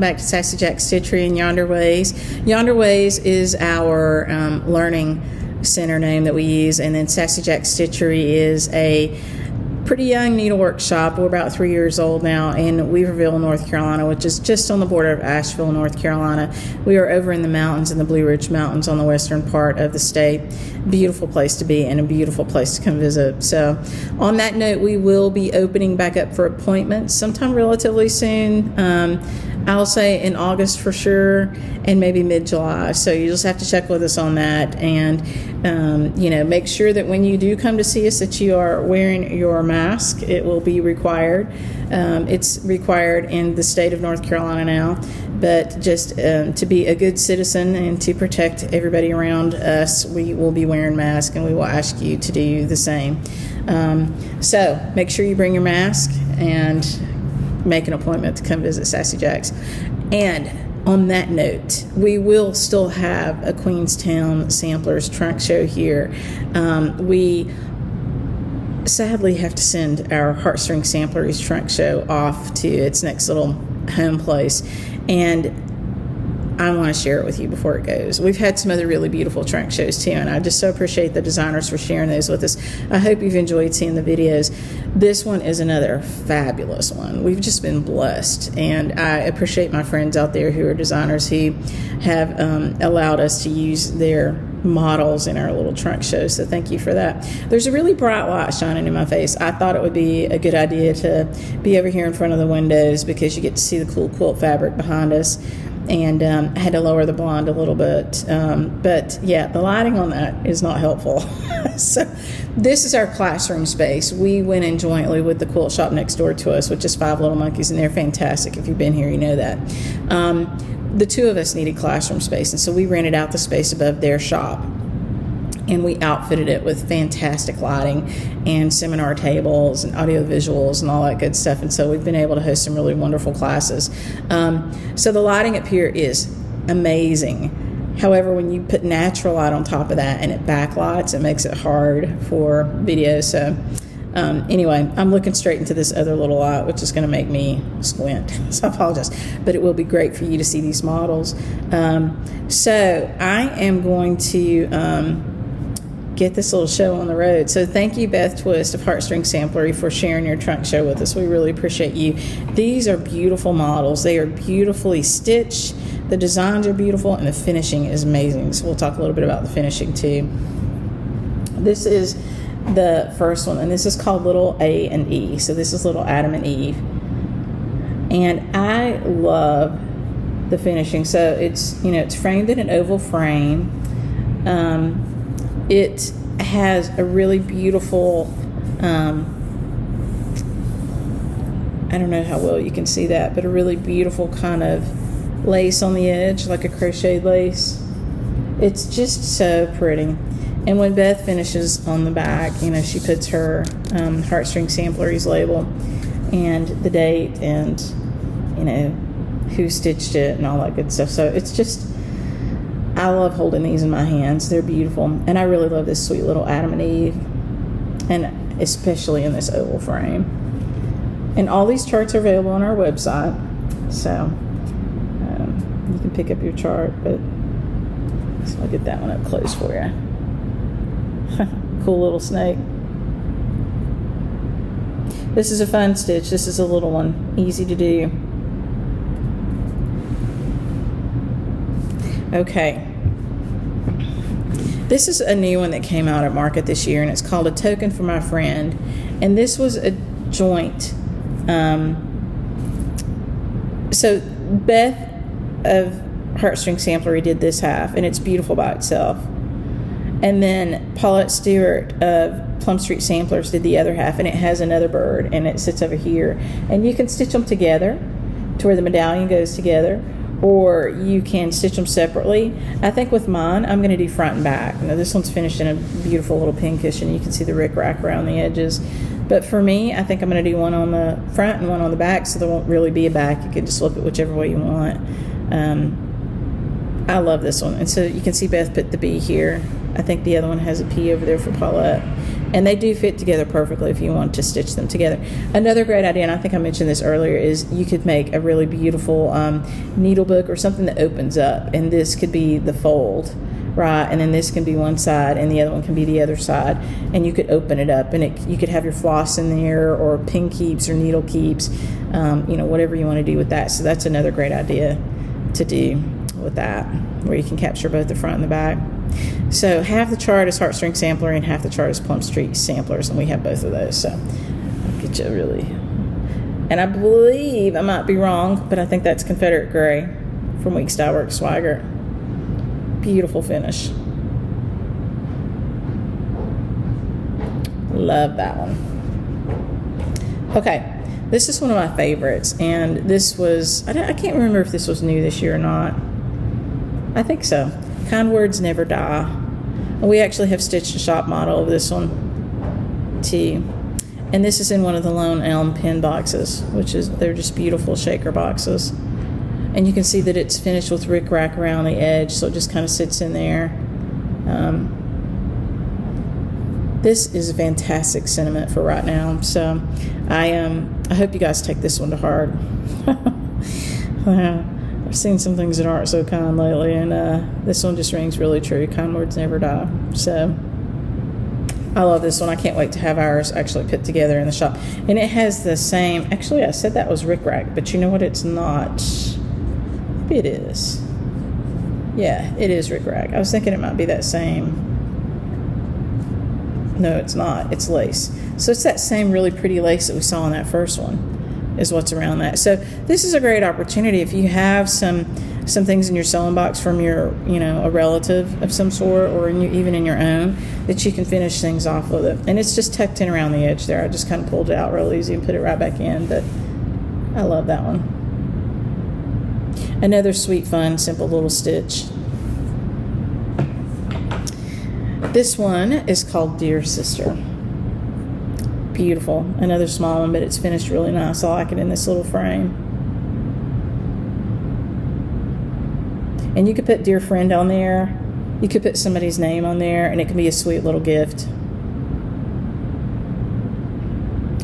back to Sassy Jack Stitchery and YonderWays. YonderWays is our learning center name that we use, and then Sassy Jack Stitchery is a pretty young needlework shop. We're about 3 years old now in Weaverville, North Carolina, which is just on the border of Asheville, North Carolina. We are over in the mountains, in the Blue Ridge Mountains on the western part of the state. Beautiful place to be and a beautiful place to come visit. So on that note, we will be opening back up for appointments sometime relatively soon. I'll say in August for sure, and maybe mid-July. So you just have to check with us on that, and make sure that when you do come to see us that you are wearing your mask. It will be required. It's required in the state of North Carolina now, but just to be a good citizen and to protect everybody around us, we will be wearing masks, and we will ask you to do the same. So make sure you bring your mask and make an appointment to come visit Sassy Jack's. And on that note, we will still have a Queenstown Samplers trunk show here. We sadly have to send our Heartstring Samplery's trunk show off to its next little home place, and I want to share it with you before it goes. We've had some other really beautiful trunk shows too, and I just so appreciate the designers for sharing those with us. I hope you've enjoyed seeing the videos. This one is another fabulous one. We've just been blessed, and I appreciate my friends out there who are designers who have allowed us to use their models in our little trunk show, so thank you for that. There's a really bright light shining in my face. I thought it would be a good idea to be over here in front of the windows because you get to see the cool quilt fabric behind us, and I had to lower the blind a little bit, but yeah, the lighting on that is not helpful. So this is our classroom space. We went in jointly with the quilt shop next door to us, which is Five Little Monkeys, and they're fantastic. If you've been here, you know that. The two of us needed classroom space, and so we rented out the space above their shop, and we outfitted it with fantastic lighting and seminar tables and audio visuals and all that good stuff, and so we've been able to host some really wonderful classes. So the lighting up here is amazing. However, when you put natural light on top of that and it backlights, it makes it hard for video. So anyway, I'm looking straight into this other little light, which is going to make me squint, so I apologize, but it will be great for you to see these models. So I am going to get this little show on the road. So thank you, Beth Twist of Heartstring Samplery, for sharing your trunk show with us. We really appreciate you. These are beautiful models. They are beautifully stitched. The designs are beautiful, and the finishing is amazing. So we'll talk a little bit about the finishing too. This is the first one, and this is called Little A and E. So this is Little Adam and Eve, and I love the finishing. So it's it's framed in an oval frame. It has a really beautiful, I don't know how well you can see that, but a really beautiful kind of lace on the edge, like a crocheted lace. It's just so pretty. And when Beth finishes on the back, she puts her Heartstring Samplery's label and the date and, who stitched it and all that good stuff. So it's just, I love holding these in my hands. They're beautiful. And I really love this sweet little Adam and Eve, and especially in this oval frame. And all these charts are available on our website. So you can pick up your chart, but so I'll get that one up close for you. Cool little snake. This is a fun stitch. This is a little one, easy to do. Okay, this is a new one that came out at market this year, and it's called A Token for My Friend, and this was a joint. So Beth of Heartstring Samplery did this half, and it's beautiful by itself. And then Paulette Stewart of Plum Street Samplers did the other half, and it has another bird, and it sits over here. And you can stitch them together to where the medallion goes together, or you can stitch them separately. I think with mine, I'm going to do front and back. Now this one's finished in a beautiful little pinkish, and you can see the rickrack around the edges. But for me, I think I'm going to do one on the front and one on the back, so there won't really be a back. You can just flip it whichever way you want. I love this one. And so you can see Beth put the B here. I think the other one has a P over there for Paulette. And they do fit together perfectly if you want to stitch them together. Another great idea, and I think I mentioned this earlier, is you could make a really beautiful needle book or something that opens up. And this could be the fold, right? And then this can be one side and the other one can be the other side. And you could open it up, and you could have your floss in there, or pin keeps or needle keeps, whatever you want to do with that. So that's another great idea to do with that, where you can capture both the front and the back. So half the chart is Heartstring Samplery and half the chart is Plum Street Samplers, and we have both of those. So I'll get you really, and I believe, I might be wrong, but I think that's Confederate Gray from Week Style Works Swagger. Beautiful finish. Love that one. Okay, this is one of my favorites, and this was, I can't remember if this was new this year or not. I think so. Kind Words Never Die. And we actually have stitched a shop model of this one too. And this is in one of the Lone Elm pen boxes, they're just beautiful shaker boxes. And you can see that it's finished with rickrack around the edge, so it just kind of sits in there. This is a fantastic sentiment for right now. So I hope you guys take this one to heart. I've seen some things that aren't so kind lately, and this one just rings really true. Kind Words Never Die. So I love this one. I can't wait to have ours actually put together in the shop. And it has the same, actually I said that was rickrack, but you know what, it's not. Maybe it is. Yeah, it is rickrack. I was thinking it might be that same. No, it's not. It's lace. So it's that same really pretty lace that we saw in that first one is what's around that. So this is a great opportunity if you have some things in your sewing box from your, a relative of some sort, or even in your own, that you can finish things off with it. And it's just tucked in around the edge there. I just kind of pulled it out real easy and put it right back in, but I love that one. Another sweet, fun, simple little stitch. This one is called Dear Sister. Beautiful. Another small one, but it's finished really nice. I like it in this little frame. And you could put Dear Friend on there. You could put somebody's name on there, and it can be a sweet little gift.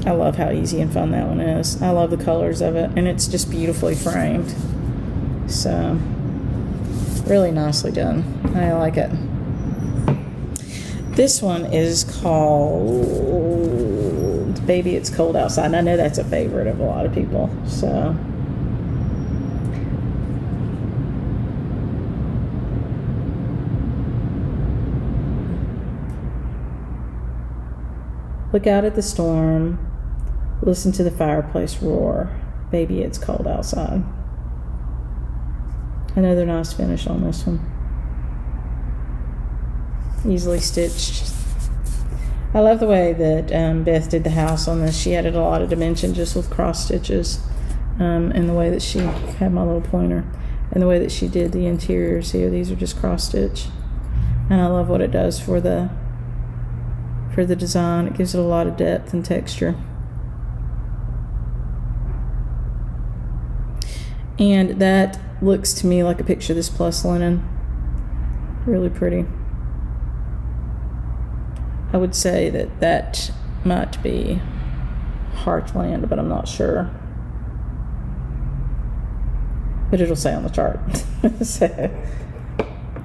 I love how easy and fun that one is. I love the colors of it, and it's just beautifully framed. So, really nicely done. I like it. This one is called Baby It's Cold Outside, and I know that's a favorite of a lot of people. So look out at the storm, listen to the fireplace roar. Baby, it's cold outside. Another nice finish on this one. Easily stitched. I love the way that Beth did the house on this. She added a lot of dimension just with cross stitches, and the way that she had my little pointer, and the way that she did the interiors here. These are just cross stitch, and I love what it does for the design. It gives it a lot of depth and texture. And that looks to me like a picture of this plus linen. Really pretty. I would say that might be Heartland, but I'm not sure. But it'll say on the chart. So,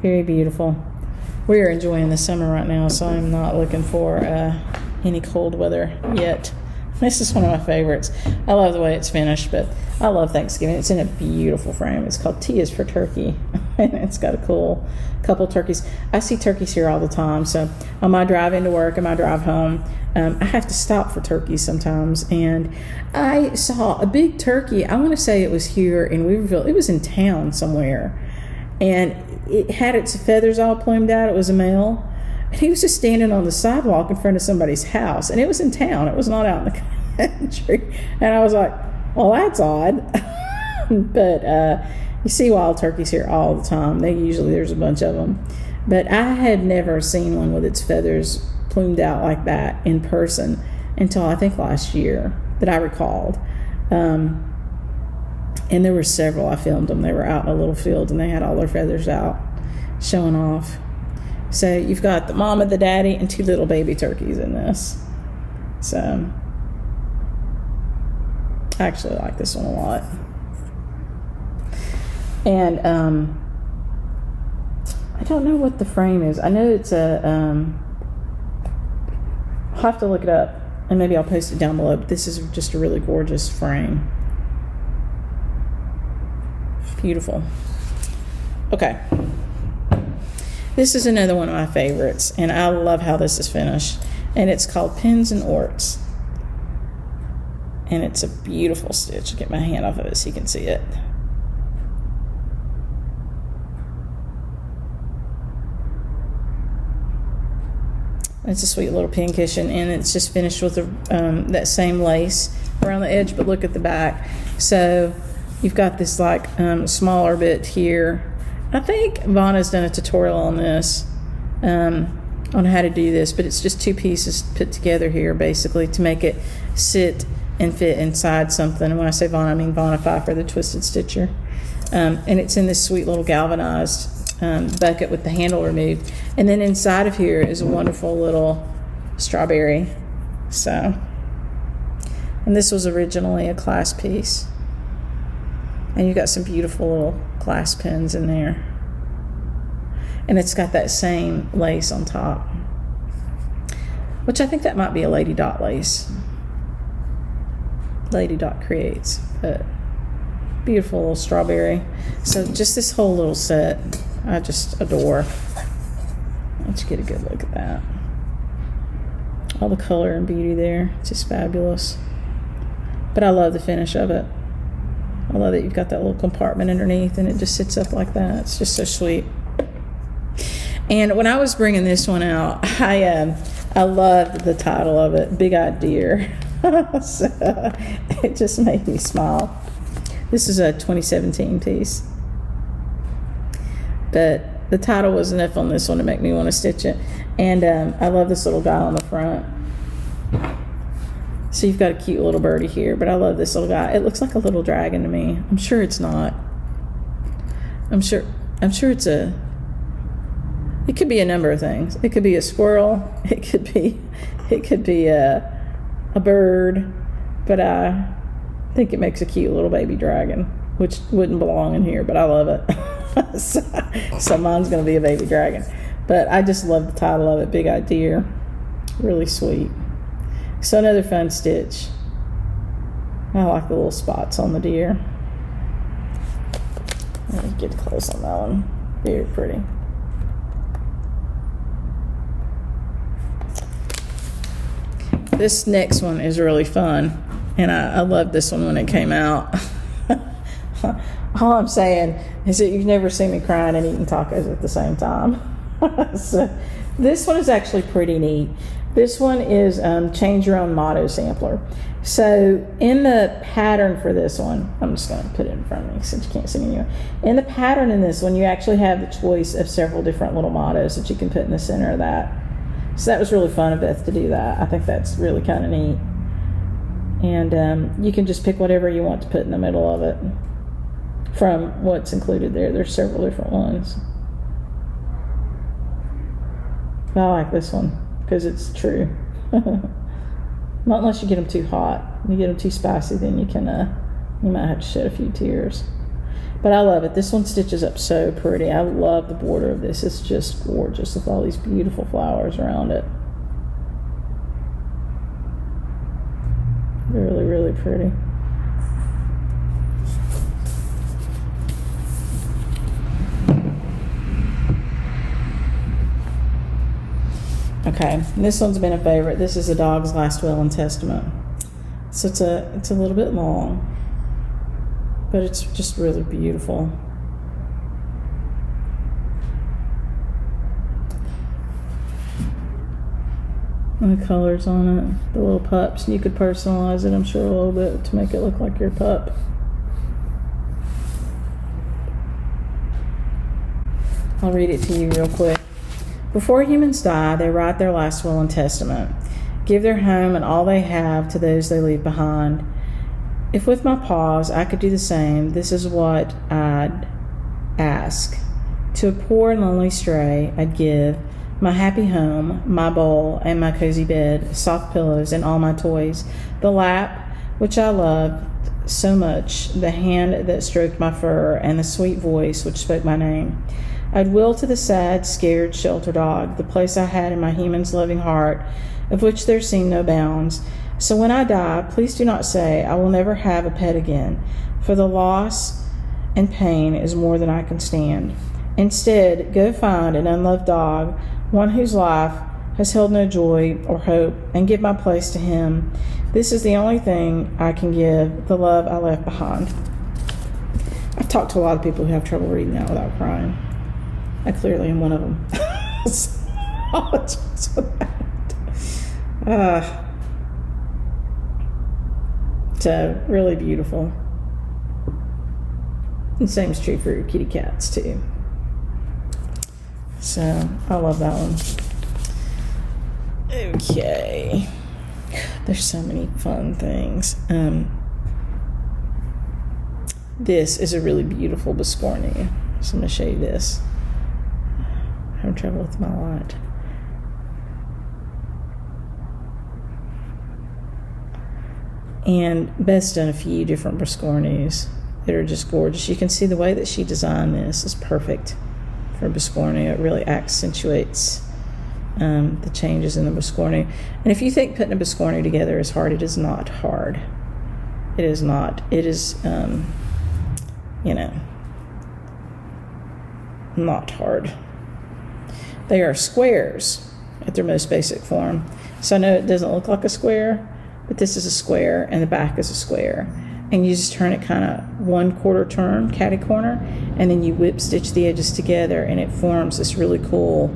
very beautiful. We are enjoying the summer right now, so I'm not looking for any cold weather yet. This is one of my favorites. I love the way it's finished, but I love Thanksgiving. It's in a beautiful frame. It's called T is for Turkey, and it's got a cool couple turkeys. I see turkeys here all the time, so on my drive into work and my drive home, I have to stop for turkeys sometimes, and I saw a big turkey. I want to say it was here in Weaverville. It was in town somewhere, and it had its feathers all plumed out. It was a male. And he was just standing on the sidewalk in front of somebody's house, and it was in town. It was not out in the country. And I was like, well, that's odd. But you see wild turkeys here all the time. There's a bunch of them. But I had never seen one with its feathers plumed out like that in person until I think last year that I recalled. And there were several. I filmed them. They were out in a little field, and they had all their feathers out, showing off. So you've got the mama, the daddy, and 2 little baby turkeys in this. So I actually like this one a lot. And I don't know what the frame is. I know it's a, I'll have to look it up, and maybe I'll post it down below, but this is just a really gorgeous frame. Beautiful. Okay. This is another one of my favorites, and I love how this is finished. And it's called Pins and Orts. And it's a beautiful stitch. I'll get my hand off of it so you can see it. It's a sweet little pin cushion, and it's just finished with that same lace around the edge, but look at the back. So you've got this like smaller bit here. I think Vanna's done a tutorial on this, on how to do this, but it's just 2 pieces put together here basically to make it sit and fit inside something. And when I say Vanna, I mean Vanna Pfeiffer, the Twisted Stitcher. And it's in this sweet little galvanized bucket with the handle removed. And then inside of here is a wonderful little strawberry. So, and this was originally a class piece. And you've got some beautiful little glass pins in there. And it's got that same lace on top, which I think that might be a Lady Dot lace. Lady Dot Creates, but beautiful little strawberry. So just this whole little set, I just adore. Let's get a good look at that. All the color and beauty there, it's just fabulous. But I love the finish of it. I love that you've got that little compartment underneath and it just sits up like that. It's just so sweet. And when I was bringing this one out, I loved the title of it, Big Eyed Deer. So it just made me smile. This is a 2017 piece. But the title was enough on this one to make me want to stitch it. And I love this little guy on the front. So you've got a cute little birdie here, but I love this little guy. It looks like a little dragon to me. I'm sure it's not. I'm sure it's a, it could be a number of things. It could be a squirrel. It could be a bird, but I think it makes a cute little baby dragon, which wouldn't belong in here, but I love it. So mine's gonna be a baby dragon. But I just love the title of it, Big Eyed Deer. Really sweet. So another fun stitch. I like the little spots on the deer. Let me get close on that one. Very pretty. This next one is really fun, and I loved this one when it came out. All I'm saying is that you've never seen me crying and eating tacos at the same time. So this one is actually pretty neat. This one is Change Your Own Motto Sampler. So in the pattern for this one, I'm just going to put it in front of me since you can't see me anyway. In the pattern in this one, you actually have the choice of several different little mottos that you can put in the center of that. So that was really fun of Beth to do that. I think that's really kind of neat. And you can just pick whatever you want to put in the middle of it from what's included there. There's several different ones. But I like this one because it's true. Not unless you get them too hot. You get them too spicy, then you can you might have to shed a few tears. But I love it. This one stitches up so pretty. I love the border of this. It's just gorgeous with all these beautiful flowers around it. Really, really pretty. Okay, this one's been a favorite. This is A Dog's Last Will and Testament. So it's a little bit long, but it's just really beautiful. And the colors on it, the little pups. You could personalize it, I'm sure, a little bit to make it look like your pup. I'll read it to you real quick. Before humans die, they write their last will and testament, give their home and all they have to those they leave behind. If with my paws I could do the same, this is what I'd ask. To a poor and lonely stray, I'd give my happy home, my bowl, and my cozy bed, soft pillows, and all my toys, the lap, which I loved so much, the hand that stroked my fur, and the sweet voice which spoke my name. I'd will to the sad, scared shelter dog, the place I had in my human's loving heart, of which there seemed no bounds. So when I die, please do not say I will never have a pet again, for the loss and pain is more than I can stand. Instead, go find an unloved dog, one whose life has held no joy or hope, and give my place to him. This is the only thing I can give, the love I left behind. I've talked to a lot of people who have trouble reading that without crying. I clearly am one of them. Apologize for that. So, really beautiful. And same is true for kitty cats, too. So, I love that one. Okay. There's so many fun things. This is a really beautiful Biscornia. So, I'm going to show you this. I'm having trouble with my light. And Beth's done a few different Biscornias that are just gorgeous. You can see the way that she designed this is perfect for Biscornia. It really accentuates the changes in the Biscornia. And if you think putting a Biscornia together is hard, it is not hard. It is not. It is, not hard. They are squares at their most basic form. So I know it doesn't look like a square, but this is a square and the back is a square. And you just turn it kind of 1/4 turn, catty corner, and then you whip stitch the edges together and it forms this really cool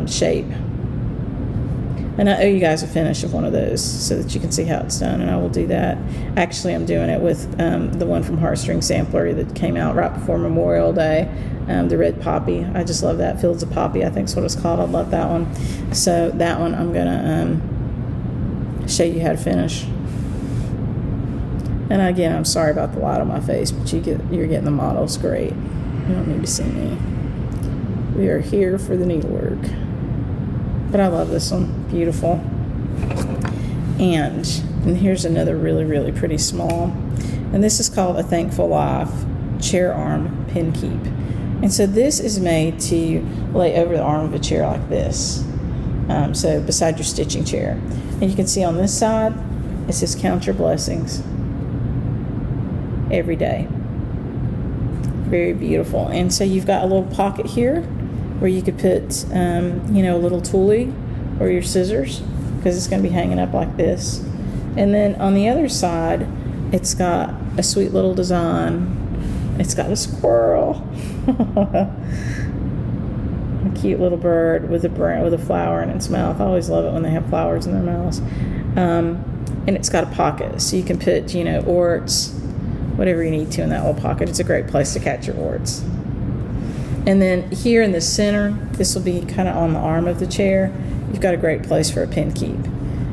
shape. And I owe you guys a finish of one of those so that you can see how it's done, and I will do that. Actually, I'm doing it with the one from Heartstring Samplery that came out right before Memorial Day, the red poppy. I just love that. Fields of Poppy, I think is what it's called. I love that one. So that one I'm going to show you how to finish. And again, I'm sorry about the light on my face, but you're getting the models great. You don't need to see me. We are here for the needlework. But I love this one. Beautiful. And here's another really, really pretty small. And this is called A Thankful Life Chair Arm Pin Keep. And so this is made to lay over the arm of a chair like this. So beside your stitching chair. And you can see on this side, it says count your blessings every day. Very beautiful. And so you've got a little pocket here where you could put, a little toolie or your scissors, because it's going to be hanging up like this. And then on the other side, it's got a sweet little design. It's got a squirrel, a cute little bird with a flower in its mouth. I always love it when they have flowers in their mouths. And it's got a pocket, so you can put, orts, whatever you need to in that little pocket. It's a great place to catch your orts. And then here in the center, this will be kind of on the arm of the chair. You've got a great place for a pin keep.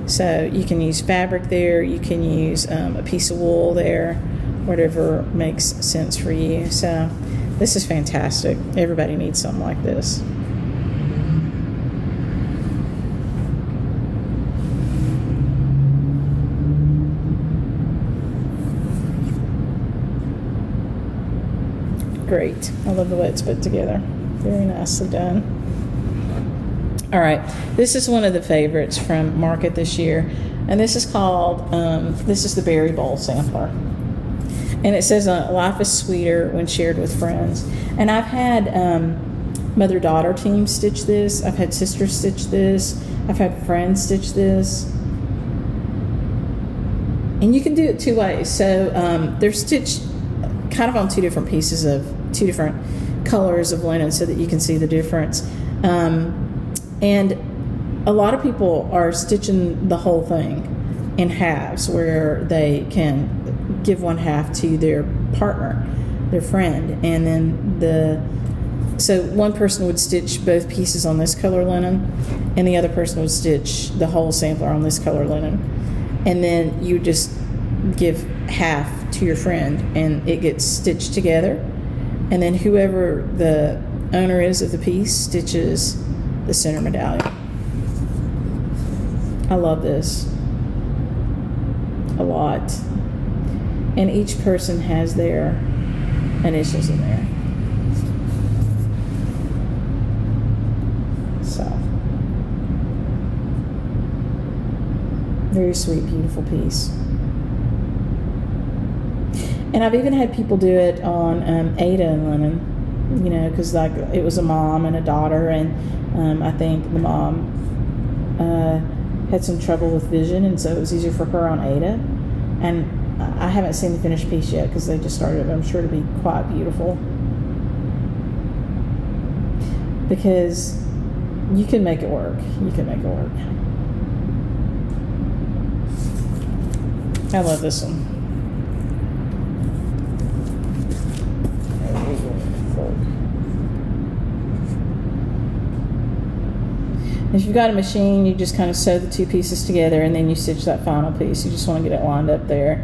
So you can use fabric there. You can use a piece of wool there, whatever makes sense for you. So this is fantastic. Everybody needs something like this. Great. I love the way it's put together. Very nicely done. All right. This is one of the favorites from Market this year. And this is called, this is the Berry Bowl Sampler. And it says, life is sweeter when shared with friends. And I've had mother-daughter teams stitch this. I've had sisters stitch this. I've had friends stitch this. And you can do it two ways. So they're stitched kind of on two different pieces of two different colors of linen so that you can see the difference. And a lot of people are stitching the whole thing in halves, where they can give one half to their partner, their friend, and then so one person would stitch both pieces on this color linen, and the other person would stitch the whole sampler on this color linen, and then you just give half to your friend, and it gets stitched together. And then whoever the owner is of the piece stitches the center medallion. I love this a lot. And each person has their initials in there. So, very sweet, beautiful piece. And I've even had people do it on Ada and linen, you know, because like it was a mom and a daughter, and I think the mom had some trouble with vision, and so it was easier for her on Ada. And I haven't seen the finished piece yet because they just started, but I'm sure it'll be quite beautiful. Because you can make it work. You can make it work. I love this one. If you've got a machine, you just kind of sew the two pieces together and then you stitch that final piece. You just want to get it lined up there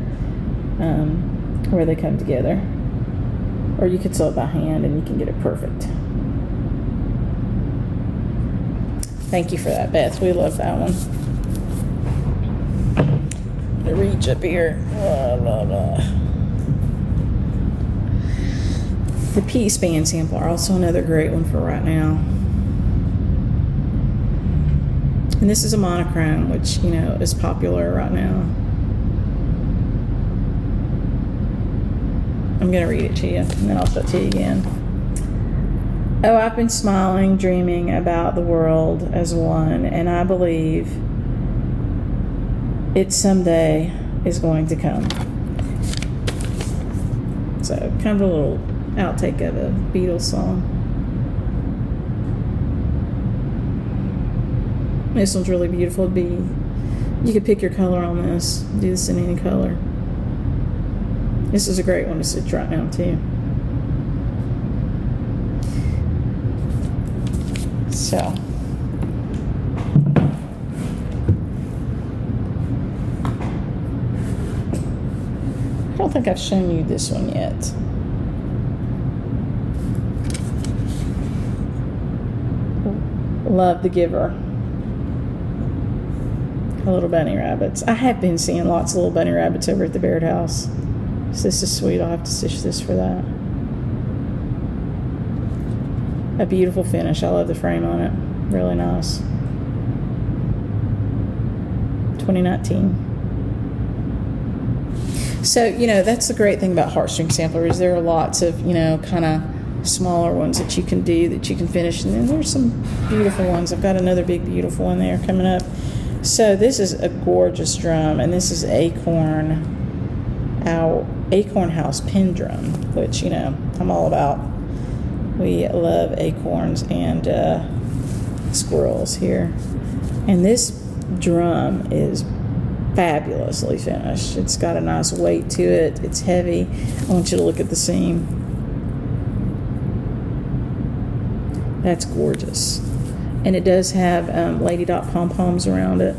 where they come together. Or you could sew it by hand and you can get it perfect. Thank you for that, Beth. We love that one. The reach up here. Blah, blah, blah. The PSpan Sampler, also another great one for right now. And this is a monochrome, which, you know, is popular right now. I'm going to read it to you, and then I'll show it to you again. Oh, I've been smiling, dreaming about the world as one, and I believe it someday is going to come. So, kind of a little outtake of a Beatles song. This one's really beautiful. You could pick your color on this. Do this in any color. This is a great one to stitch right now too. So, I don't think I've shown you this one yet. Love the Giver. Little bunny rabbits. I have been seeing lots of little bunny rabbits over at the Baird house. So this is sweet. I'll have to stitch this for that. A beautiful finish. I love the frame on it. Really nice. 2019. So, you know, that's the great thing about Heartstring Sampler is there are lots of, you know, kind of smaller ones that you can do, that you can finish. And then there's some beautiful ones. I've got another big beautiful one there coming up. So this is a gorgeous drum, and this is Acorn Owl Pen Drum, which, you know, I'm all about. We love acorns and squirrels here. And this drum is fabulously finished. It's got a nice weight to it. It's heavy. I want you to look at the seam. That's gorgeous. And it does have lady dot pom-poms around it.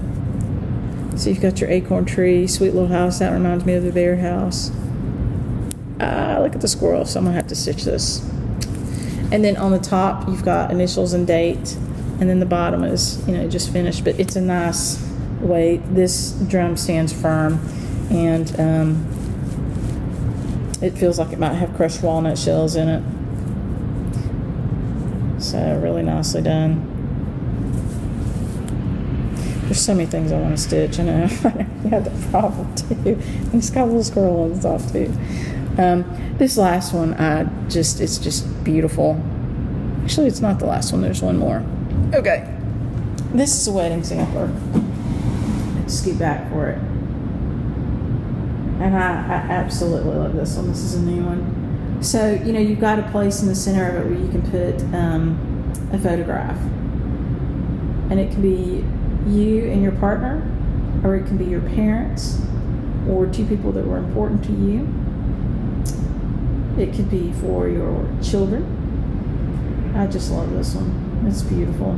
So you've got your acorn tree, sweet little house. That reminds me of the bear house. Look at the squirrel, so I'm going to have to stitch this. And then on the top, you've got initials and date. And then the bottom is, you know, just finished. But it's a nice weight. This drum stands firm. And it feels like it might have crushed walnut shells in it. So really nicely done. There's so many things I want to stitch. I know you have that problem too. And it's got a little squirrel on the top too. This last one, it's just beautiful. Actually, it's not the last one. There's one more. Okay. This is a wedding sampler. Let's scoot back for it. And I absolutely love this one. This is a new one. So, you know, you've got a place in the center of it where you can put a photograph. And it can be you and your partner, or it can be your parents, or two people that were important to you. It could be for your children. I just love this one. It's beautiful.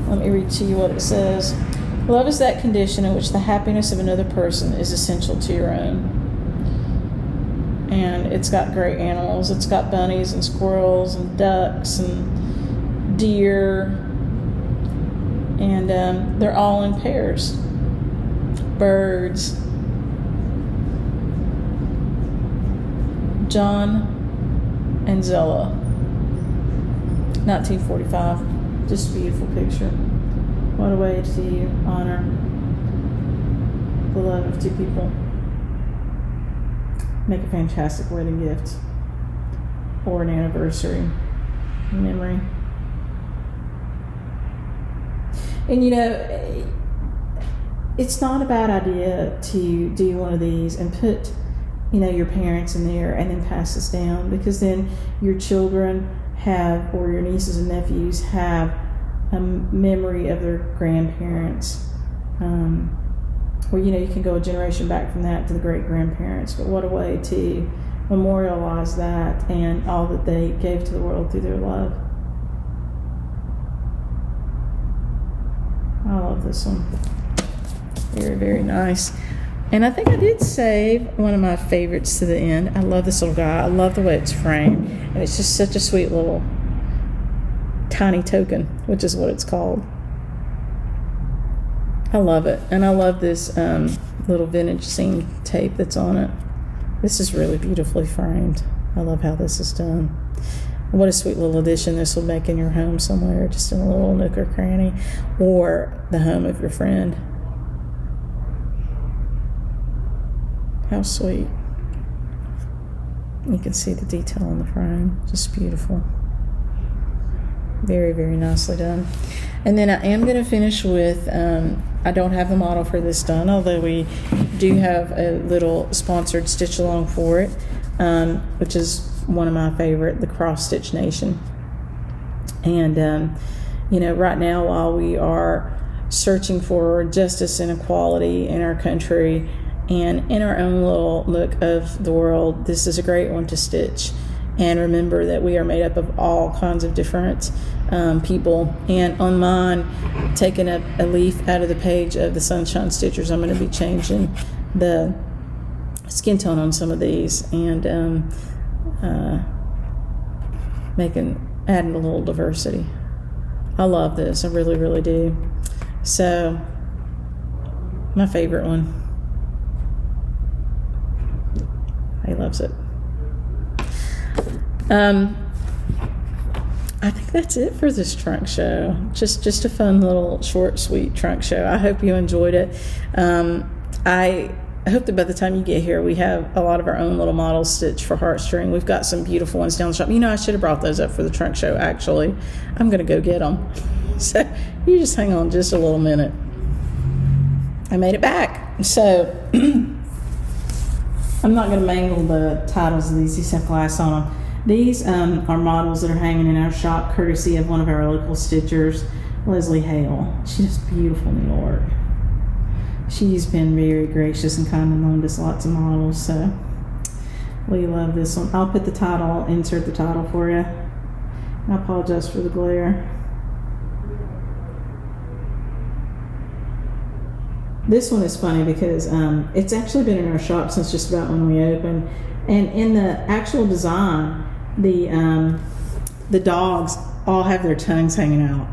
Let me read to you what it says. Love is that condition in which the happiness of another person is essential to your own. and it's got great animals. It's got bunnies and squirrels and ducks and deer, and they're all in pairs. Birds. John and Zella, 1945. Just a beautiful picture. What a way to honor the love of two people. Make a fantastic wedding gift or an anniversary memory. And you know, it's not a bad idea to do one of these and put, you know, your parents in there and then pass this down, because then your children have, or your nieces and nephews have, a memory of their grandparents. Or, you know, you can go a generation back from that to the great grandparents. But what a way to memorialize that and all that they gave to the world through their love. I love this one. Very, very nice. And I think I did save one of my favorites to the end. I love this little guy. I love the way it's framed. And it's just such a sweet little tiny token, which is what it's called. I love it. And I love this little vintage scene tape that's on it. This is really beautifully framed. I love how this is done. What a sweet little addition this will make in your home somewhere, just in a little nook or cranny, or the home of your friend. How sweet. You can see the detail on the frame. Just beautiful. Very, very nicely done. And then I am going to finish with, I don't have the model for this done, although we do have a little sponsored stitch along for it, which is one of my favorite, the Cross Stitch Nation. And, you know, right now, while we are searching for justice and equality in our country and in our own little nook of the world, this is a great one to stitch. And remember that we are made up of all kinds of different people. And on mine, taking a leaf out of the page of the Sunshine Stitchers, I'm going to be changing the skin tone on some of these and adding a little diversity. I love this. I really, really do. So, my favorite one. He loves it. I think that's it for this trunk show. Just a fun little short, sweet trunk show. I hope you enjoyed it. I hope that by the time you get here, we have a lot of our own little models stitched for Heartstring. We've got some beautiful ones down the shop. You know, I should have brought those up for the trunk show, actually. I'm going to go get them. So you just hang on just a little minute. I made it back. So I'm not going to mangle the titles of these have glass on them. These are models that are hanging in our shop courtesy of one of our local stitchers, Leslie Hale. She does beautiful needle work. She's been very gracious and kind and loaned us lots of models, so we love this one. I'll put the title, insert the title for you. I apologize for the glare. This one is funny because it's actually been in our shop since just about when we opened. And in the actual design, the dogs all have their tongues hanging out.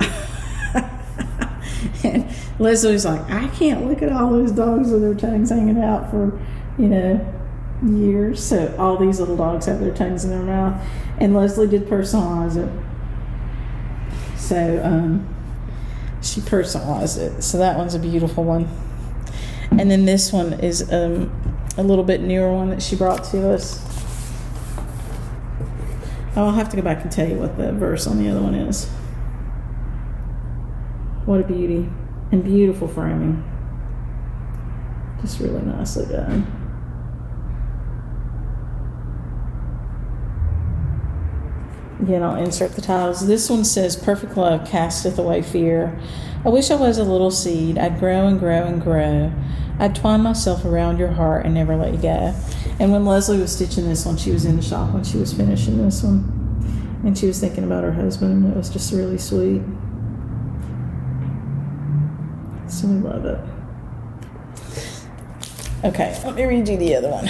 And Leslie was like, I can't look at all those dogs with their tongues hanging out for, you know, years. So all these little dogs have their tongues in their mouth. And Leslie did personalize it. So she personalized it. So that one's a beautiful one. And then this one is a little bit newer one that she brought to us. I'll have to go back and tell you what the verse on the other one is. What a beauty. And beautiful framing. Just really nicely done. Again, I'll insert the titles. This one says, Perfect love casteth away fear. I wish I was a little seed. I'd grow and grow and grow. I'd twine myself around your heart and never let you go. And when Leslie was stitching this one, she was in the shop when she was finishing this one. And she was thinking about her husband, and it was just really sweet. So we love it. Okay, let me read you the other one.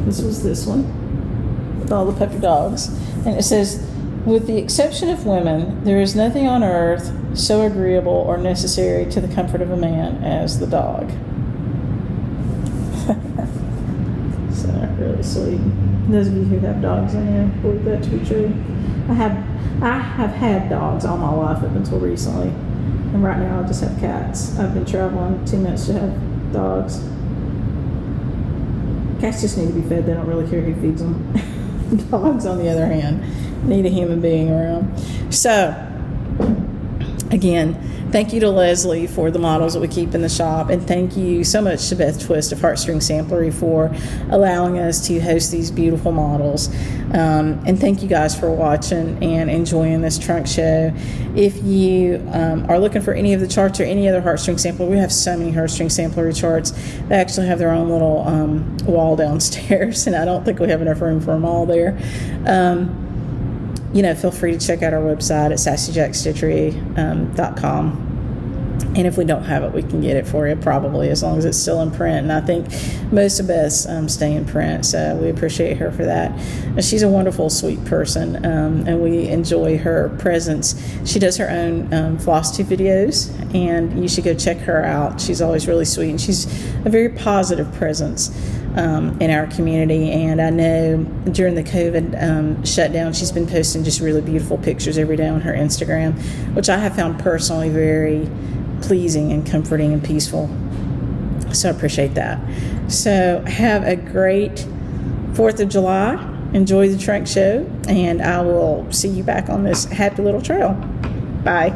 This was this one with all the puppy dogs. And it says, with the exception of women, there is nothing on earth so agreeable or necessary to the comfort of a man as the dog. So really sweet. Those of you who have dogs, I know, believe that to be true. I have had dogs all my life up until recently, and right now I just have cats. I've been traveling too much to have dogs. Cats just need to be fed. They don't really care who feeds them. Dogs, on the other hand, need a human being around. So, again, thank you to Leslie for the models that we keep in the shop, and thank you so much to Beth Twist of Heartstring Samplery for allowing us to host these beautiful models. And thank you guys for watching and enjoying this trunk show. If you are looking for any of the charts or any other Heartstring Sampler, we have so many Heartstring Samplery charts. They actually have their own little wall downstairs, and I don't think we have enough room for them all there. Feel free to check out our website at sassyjackstitchery.com. And if we don't have it, we can get it for you, probably, as long as it's still in print. And I think most of us stay in print, so we appreciate her for that. She's a wonderful, sweet person, and we enjoy her presence. She does her own Flosstube videos, and you should go check her out. She's always really sweet, and she's a very positive presence in our community. And I know during the COVID shutdown, she's been posting just really beautiful pictures every day on her Instagram, which I have found personally very pleasing and comforting and peaceful. So I appreciate that. So have a great 4th of July. Enjoy the trunk show, and I will see you back on this happy little trail. Bye.